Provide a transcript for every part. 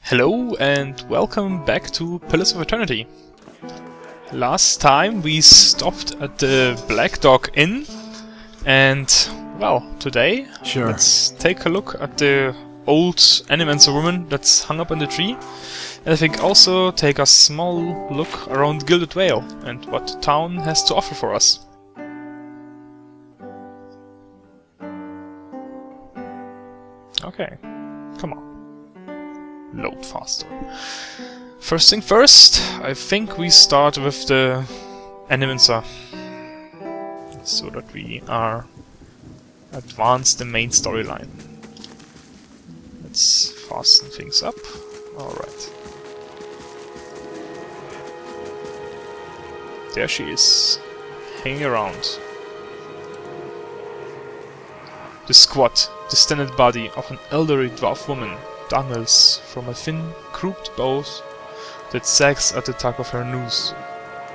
Hello and welcome back to Pillars of Eternity. Last time we stopped at the Black Dog Inn and, well, today let's take a look at the old animancer woman that's hung up on the tree, and I think also take a small look around Gilded Vale and what the town has to offer for us. Okay, come on. Load faster. First thing first, I think we start with the animancer, so that we are advance the main storyline. Let's fasten things up. Alright. There she is, hanging around. The squat, distended body of an elderly dwarf woman dangles from a thin, crooked bow that sags at the tug of her noose.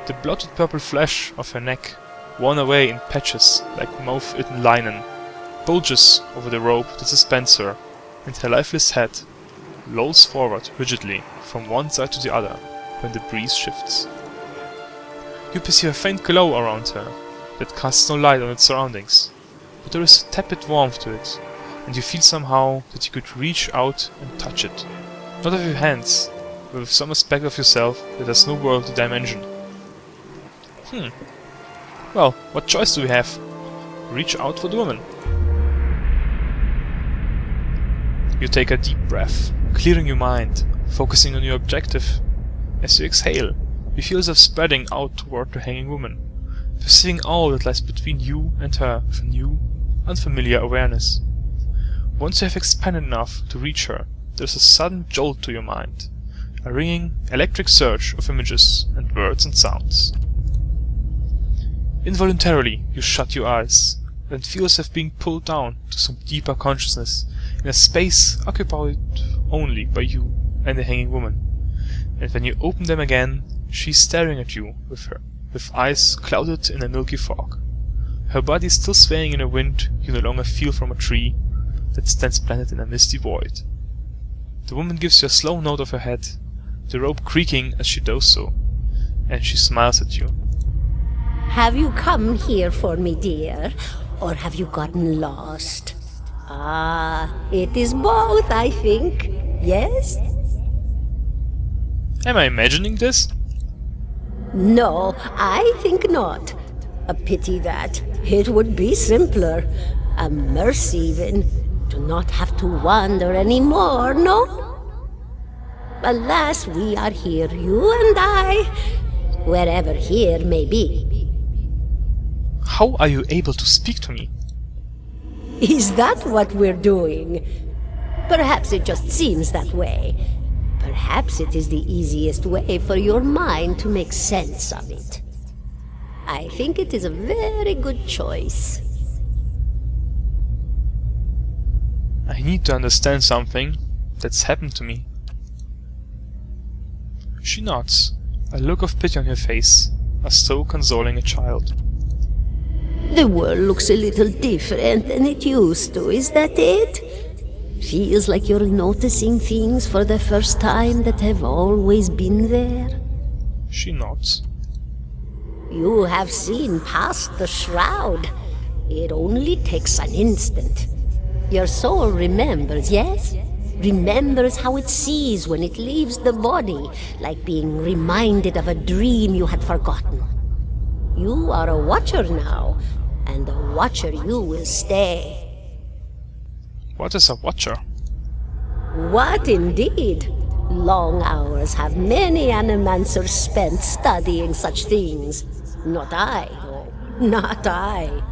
The blotted purple flesh of her neck, worn away in patches like moth-eaten linen, bulges over the rope that suspends her, and her lifeless head lolls forward rigidly from one side to the other when the breeze shifts. You perceive a faint glow around her that casts no light on its surroundings, but there is a tepid warmth to it, and you feel somehow that you could reach out and touch it. Not with your hands, but with some aspect of yourself that has no worldly dimension. Well, what choice do we have? Reach out for the woman. You take a deep breath, clearing your mind, focusing on your objective. As you exhale, you feel yourself spreading out toward the hanging woman, perceiving all that lies between you and her with a new, unfamiliar awareness. Once you have expanded enough to reach her, there is a sudden jolt to your mind, a ringing, electric surge of images and words and sounds. Involuntarily, you shut your eyes and feel yourself being pulled down to some deeper consciousness in a space occupied only by you and the hanging woman. And when you open them again, she is staring at you with eyes clouded in a milky fog. Her body is still swaying in a wind you no longer feel from a tree that stands planted in a misty void. The woman gives you a slow nod of her head, the rope creaking as she does so, and she smiles at you. Have you come here for me, dear, or have you gotten lost? Ah, it is both, I think. Yes? Am I imagining this? No, I think not. A pity that. It would be simpler. A mercy even. To not have to wander anymore, no? Alas, we are here, you and I, wherever here may be. How are you able to speak to me? Is that what we're doing? Perhaps it just seems that way. Perhaps it is the easiest way for your mind to make sense of it. I think it is a very good choice. I need to understand something that's happened to me. She nods, a look of pity on her face, as though consoling a child. The world looks a little different than it used to, is that it? Feels like you're noticing things for the first time that have always been there. She nods. You have seen past the shroud. It only takes an instant. Your soul remembers, yes? Remembers how it sees when it leaves the body, like being reminded of a dream you had forgotten. You are a watcher now, and a watcher you will stay. What is a watcher? What indeed? Long hours have many animancers spent studying such things. Not I, though. Not I.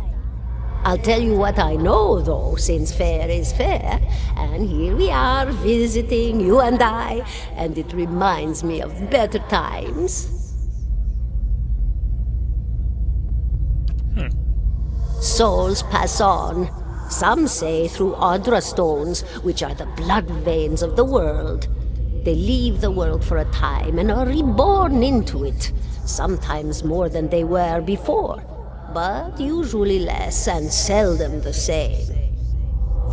I'll tell you what I know, though, since fair is fair, and here we are visiting, you and I, and it reminds me of better times. Souls pass on. Some say through Audra stones, which are the blood veins of the world. They leave the world for a time and are reborn into it, sometimes more than they were before, but usually less and seldom the same.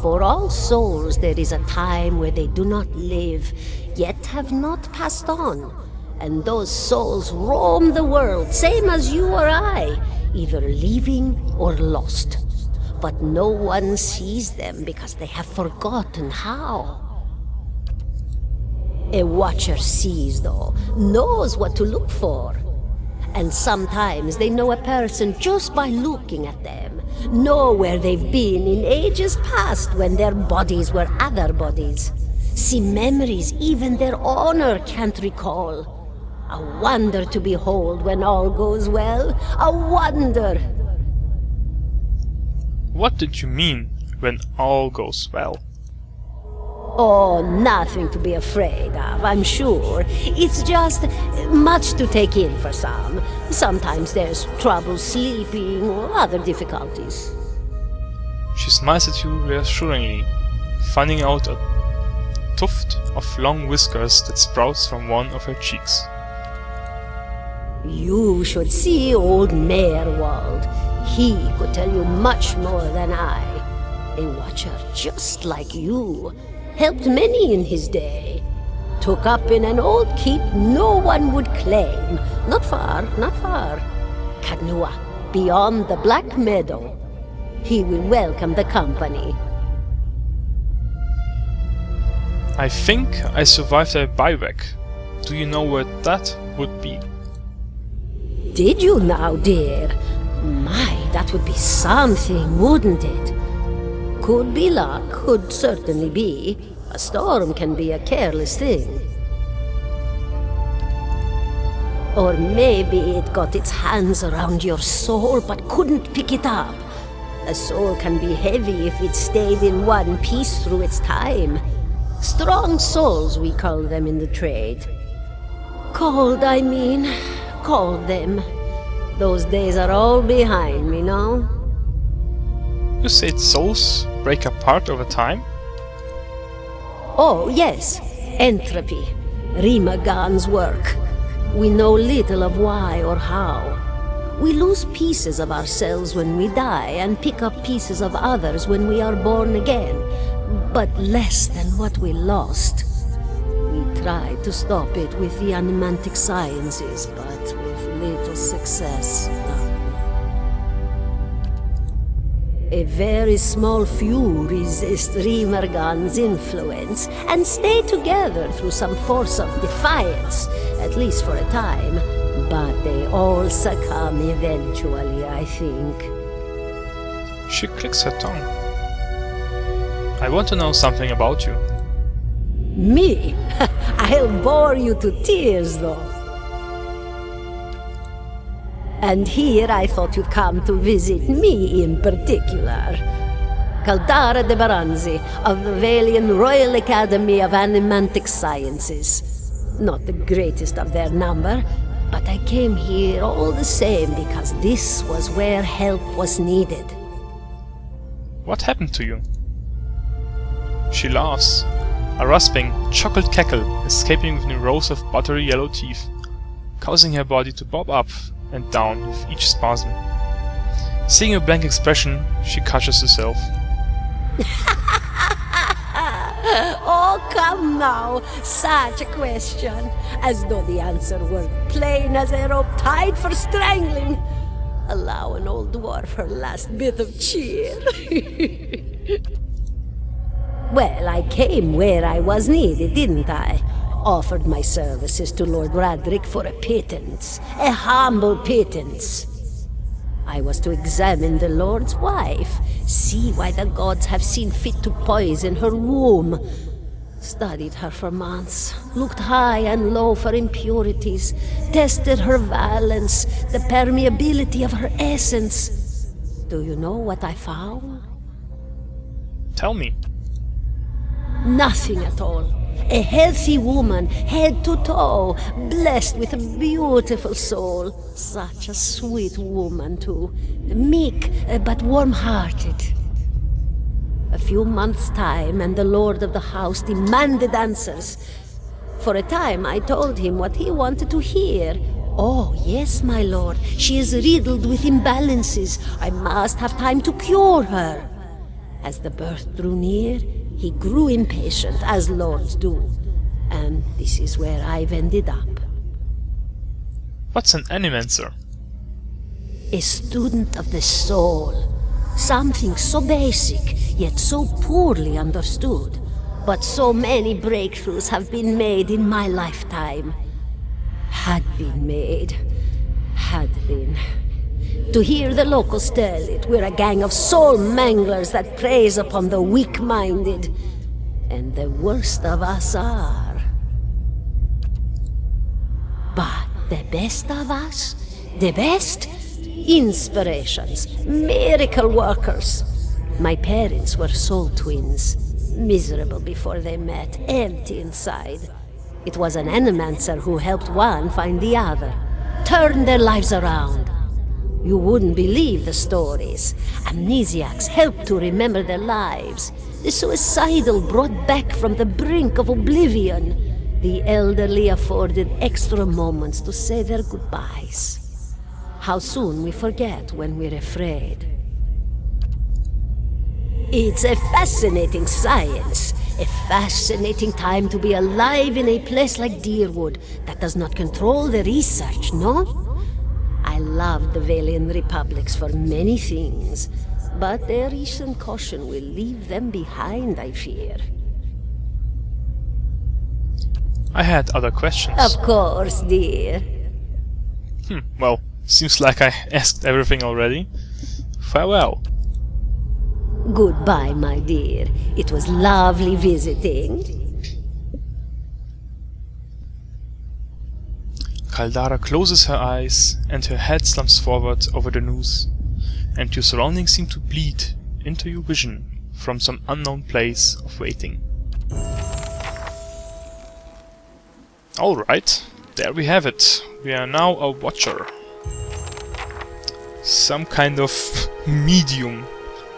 For all souls there is a time where they do not live, yet have not passed on. And those souls roam the world, same as you or I, either living or lost. But no one sees them because they have forgotten how. A watcher sees, though, knows what to look for. And sometimes they know a person just by looking at them, know where they've been in ages past when their bodies were other bodies. See memories even their owner can't recall. A wonder to behold when all goes well, a wonder! What did you mean when all goes well? Oh, nothing to be afraid of, I'm sure. It's just much to take in for some. Sometimes there's trouble sleeping or other difficulties. She smiles at you reassuringly, finding out a tuft of long whiskers that sprouts from one of her cheeks. You should see old Meerwald. He could tell you much more than I. A watcher just like you. Helped many in his day. Took up in an old keep no one would claim. Not far, not far. Kadnua, beyond the Black Meadow. He will welcome the company. I think I survived a bivouac. Do you know where that would be? Did you now, dear? My, that would be something, wouldn't it? Could be luck, could certainly be. A storm can be a careless thing. Or maybe it got its hands around your soul but couldn't pick it up. A soul can be heavy if it stayed in one piece through its time. Strong souls, we call them in the trade. Cold, I mean. Called them. Those days are all behind me now. You said souls break apart over time? Oh, yes. Entropy. Rimagan's work. We know little of why or how. We lose pieces of ourselves when we die and pick up pieces of others when we are born again, but less than what we lost. We tried to stop it with the animantic sciences, but with little success. A very small few resist Rimergan's influence and stay together through some force of defiance, at least for a time. But they all succumb eventually, I think. She clicks her tongue. I want to know something about you. Me? I'll bore you to tears, though. And here I thought you'd come to visit me in particular. Caldara de Baranzi, of the Valian Royal Academy of Animantic Sciences. Not the greatest of their number, but I came here all the same because this was where help was needed. What happened to you? She laughs, a rasping, chocolate cackle escaping within rows of buttery yellow teeth, causing her body to bob up and down with each spasm. Seeing a blank expression, she catches herself. Oh, come now! Such a question! As though the answer were plain as a rope tied for strangling. Allow an old dwarf her last bit of cheer. Well, I came where I was needed, didn't I? Offered my services to Lord Radric for a pittance. A humble pittance. I was to examine the Lord's wife, see why the gods have seen fit to poison her womb. Studied her for months, looked high and low for impurities, tested her valence, the permeability of her essence. Do you know what I found? Tell me. Nothing at all. A healthy woman, head to toe, blessed with a beautiful soul. Such a sweet woman, too. Meek, but warm-hearted. A few months' time, and the lord of the house demanded answers. For a time, I told him what he wanted to hear. Oh, yes, my lord, she is riddled with imbalances. I must have time to cure her. As the birth drew near, he grew impatient, as lords do. And this is where I've ended up. What's an animancer? A student of the soul. Something so basic, yet so poorly understood. But so many breakthroughs have been made in my lifetime. Had been. To hear the locals tell it, we're a gang of soul manglers that preys upon the weak-minded. And the worst of us are. But the best of us? The best? Inspirations, miracle workers. My parents were soul twins, miserable before they met, empty inside. It was an animancer who helped one find the other, turned their lives around. You wouldn't believe the stories. Amnesiacs helped to remember their lives. The suicidal brought back from the brink of oblivion. The elderly afforded extra moments to say their goodbyes. How soon we forget when we're afraid. It's a fascinating science. A fascinating time to be alive in a place like Deerwood that does not control the research, no? I love the Valian Republics for many things, but their recent caution will leave them behind, I fear. I had other questions. Of course, dear. Well, seems like I asked everything already. Farewell. Goodbye, my dear. It was lovely visiting. Caldara closes her eyes and her head slumps forward over the noose, and your surroundings seem to bleed into your vision from some unknown place of waiting. Alright, there we have it. We are now a watcher. Some kind of medium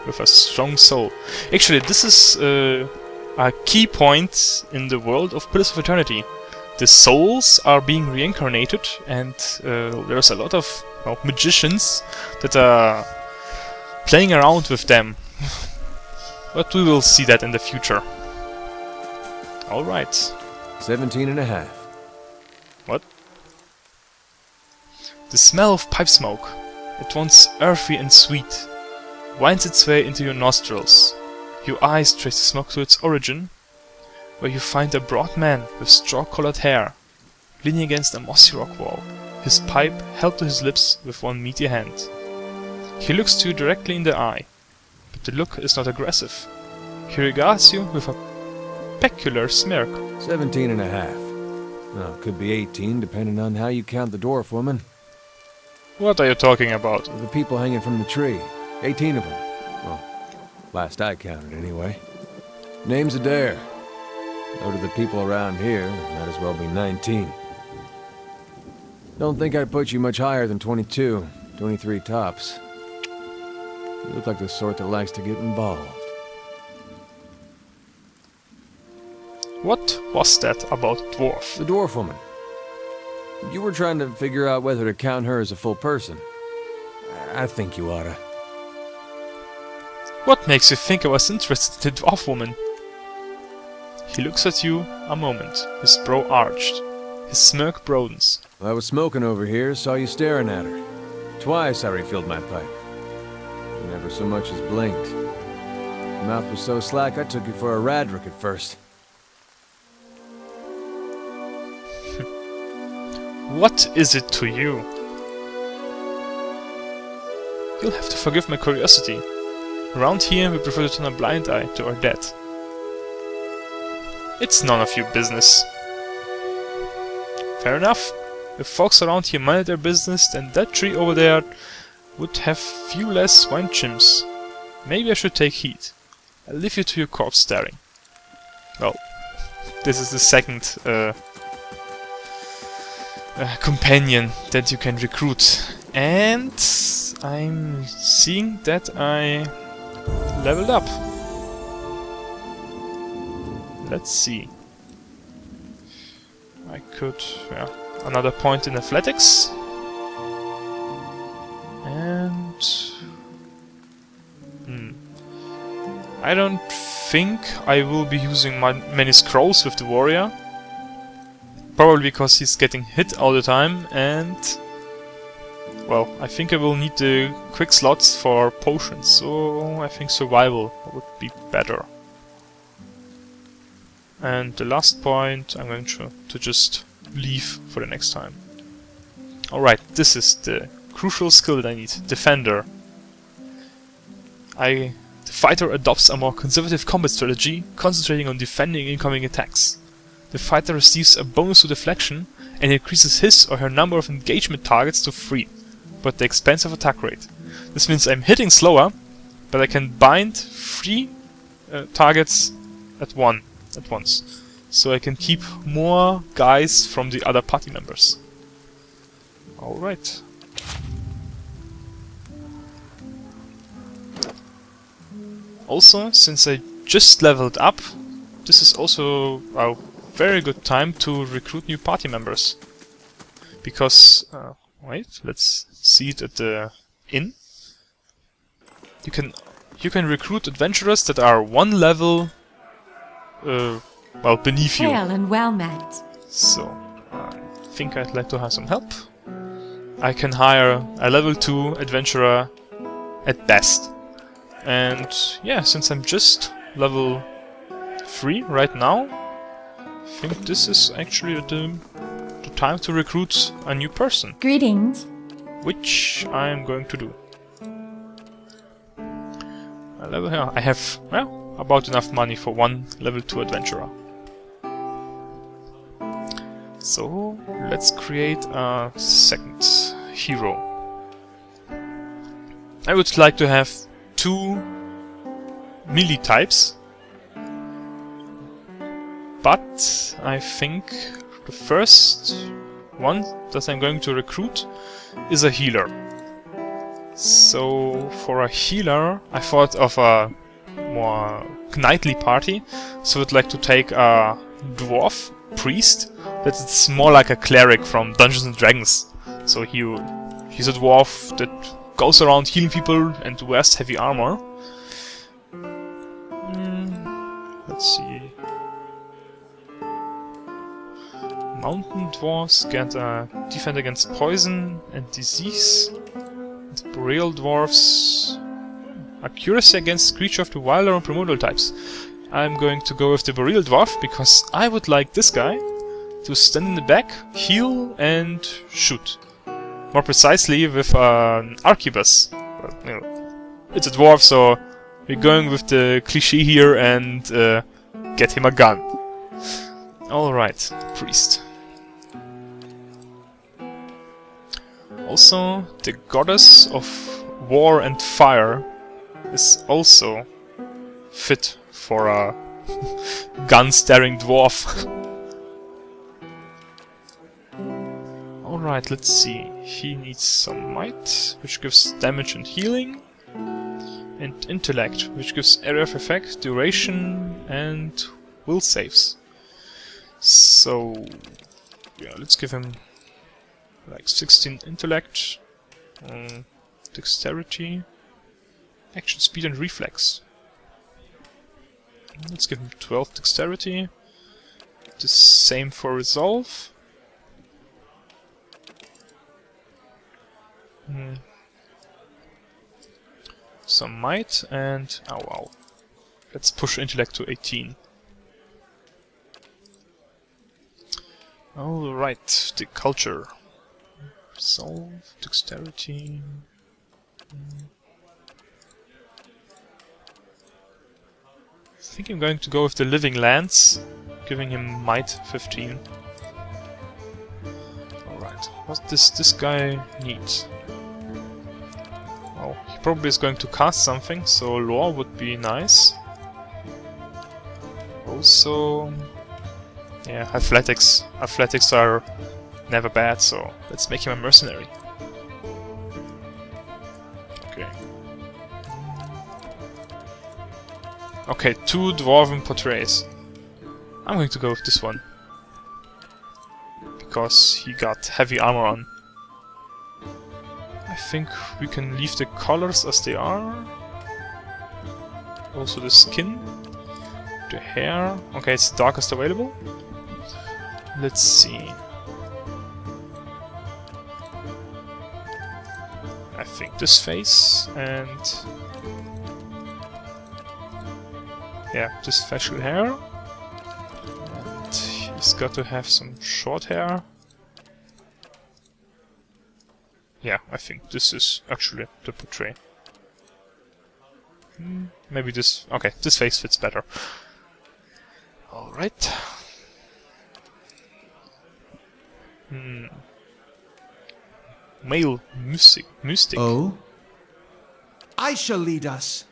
with a strong soul. Actually, this is a key point in the world of Pillars of Eternity. The souls are being reincarnated, and there's a lot of magicians that are playing around with them. But we will see that in the future. Alright. 17 and a half. What? The smell of pipe smoke, at once earthy and sweet, winds its way into your nostrils. Your eyes trace the smoke to its origin, where you find a broad man with straw-colored hair, leaning against a mossy rock wall, his pipe held to his lips with one meaty hand. He looks to you directly in the eye, but the look is not aggressive. He regards you with a peculiar smirk. 17 and a half. Well, it could be 18, depending on how you count the dwarf woman. What are you talking about? The people hanging from the tree. 18 of them. Well, last I counted, anyway. Name's Adair. So to the people around here, might as well be 19. Don't think I'd put you much higher than 22, 23 tops. You look like the sort that likes to get involved. What was that about dwarf? The dwarf woman. You were trying to figure out whether to count her as a full person. I think you oughta. What makes you think I was interested in the dwarf woman? He looks at you a moment, his brow arched. His smirk broadens. I was smoking over here, saw you staring at her. Twice I refilled my pipe. You never so much as blinked. Your mouth was so slack I took you for a radrick at first. What is it to you? You'll have to forgive my curiosity. Around here we prefer to turn a blind eye to our dead. It's none of your business. Fair enough. If folks around here minded their business, then that tree over there would have few less swine chimps. Maybe I should take heed. I'll leave you to your corpse staring. Well, this is the second companion that you can recruit, and I'm seeing that I leveled up. Let's see. I could, another point in athletics, and I don't think I will be using many scrolls with the warrior. Probably because he's getting hit all the time, and well, I think I will need the quick slots for potions, so I think survival would be better. And the last point, I'm going to just leave for the next time. Alright, this is the crucial skill that I need. Defender. The fighter adopts a more conservative combat strategy, concentrating on defending incoming attacks. The fighter receives a bonus to deflection and increases his or her number of engagement targets to 3, but at the expense of attack rate. This means I'm hitting slower, but I can bind 3 targets at once. So I can keep more guys from the other party members. Alright. Also, since I just leveled up, this is also a very good time to recruit new party members. Because, wait, let's see it at the inn. You can recruit adventurers that are 1 level, well, beneath you. Hail and well met. So, I think I'd like to have some help. I can hire a level 2 adventurer at best. And yeah, since I'm just level 3 right now, I think this is actually the time to recruit a new person. Greetings. Which I'm going to do. A level here. I have, well, about enough money for 1 level 2 adventurer. So let's create a second hero. I would like to have 2 melee types, but I think the first one that I'm going to recruit is a healer. So for a healer I thought of a more knightly party, so I'd like to take a dwarf priest that's more like a cleric from Dungeons and Dragons. So he's a dwarf that goes around healing people and wears heavy armor. Let's see. Mountain dwarves get a defense against poison and disease. And boreal dwarves accuracy against creature of the wilder and primordial types. I'm going to go with the boreal dwarf because I would like this guy to stand in the back, heal and shoot. More precisely with an arquebus. Well, you know, it's a dwarf, so we're going with the cliché here and get him a gun. Alright, priest. Also, the goddess of war and fire is also fit for a gun-staring dwarf. Alright, let's see. He needs some might, which gives damage and healing, and intellect, which gives area of effect, duration, and will saves. So, yeah, let's give him like 16 intellect, dexterity, action speed, and reflex. Let's give him 12 dexterity. The same for resolve. Some might and ow. Let's push intellect to 18. Alright, the culture. Resolve, dexterity. I think I'm going to go with the living lance, giving him might 15. Alright, what does this guy need? Oh, he probably is going to cast something, so lore would be nice. Also, yeah, athletics. Athletics are never bad, so let's make him a mercenary. Okay. Okay, 2 dwarven portraits. I'm going to go with this one. Because he got heavy armor on. I think we can leave the colors as they are. Also the skin. The hair. Okay, it's the darkest available. Let's see. I think this face and yeah, this facial hair. And he's got to have some short hair. Yeah, I think this is actually the portrait. Maybe this... okay, this face fits better. Alright. Male mystic. Oh? I shall lead us.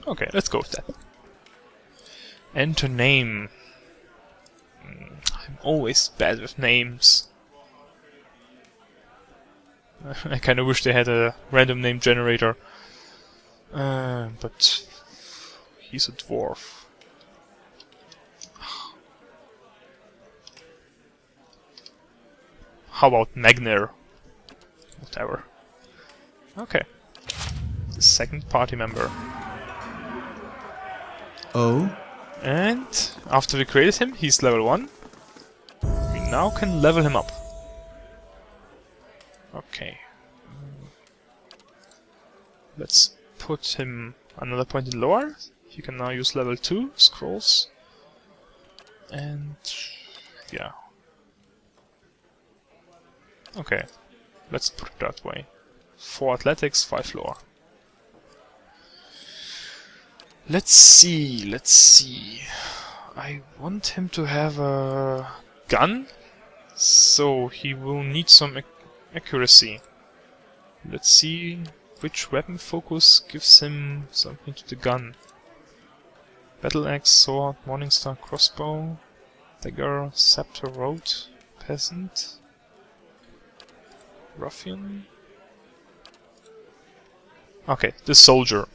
Okay, let's go with that. Enter name. I'm always bad with names. I kinda wish they had a random name generator. But he's a dwarf. How about Magner? Whatever. Okay. The second party member. Oh? And after we created him, he's level 1. We now can level him up. Okay. Let's put him another point in lore. You can now use level 2 scrolls. And yeah. Okay. Let's put it that way. 4 athletics, 5 lore. Let's see. I want him to have a gun, so he will need some accuracy. Let's see which weapon focus gives him something to the gun. Battle axe, sword, morningstar, crossbow, dagger, scepter, road, peasant, ruffian. Okay, the soldier.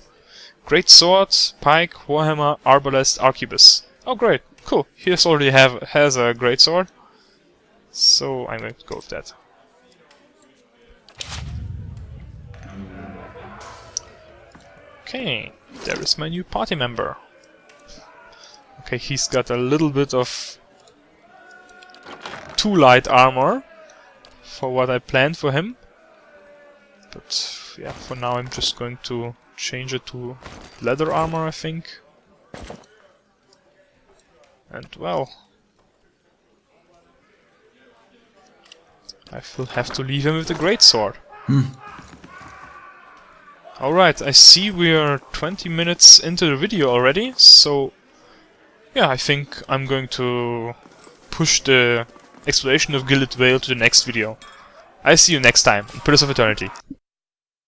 Great sword, pike, warhammer, arbalest, arquebus. Oh great, cool. He already has a great sword, so I'm going to go with that. Okay, there is my new party member. Okay, he's got a little bit of too light armor for what I planned for him. But yeah, for now I'm just going to change it to leather armor, I think. And well, I will have to leave him with the greatsword. Alright, I see we are 20 minutes into the video already, so yeah, I think I'm going to push the exploration of Gilded Vale to the next video. I see you next time in Pillars of Eternity.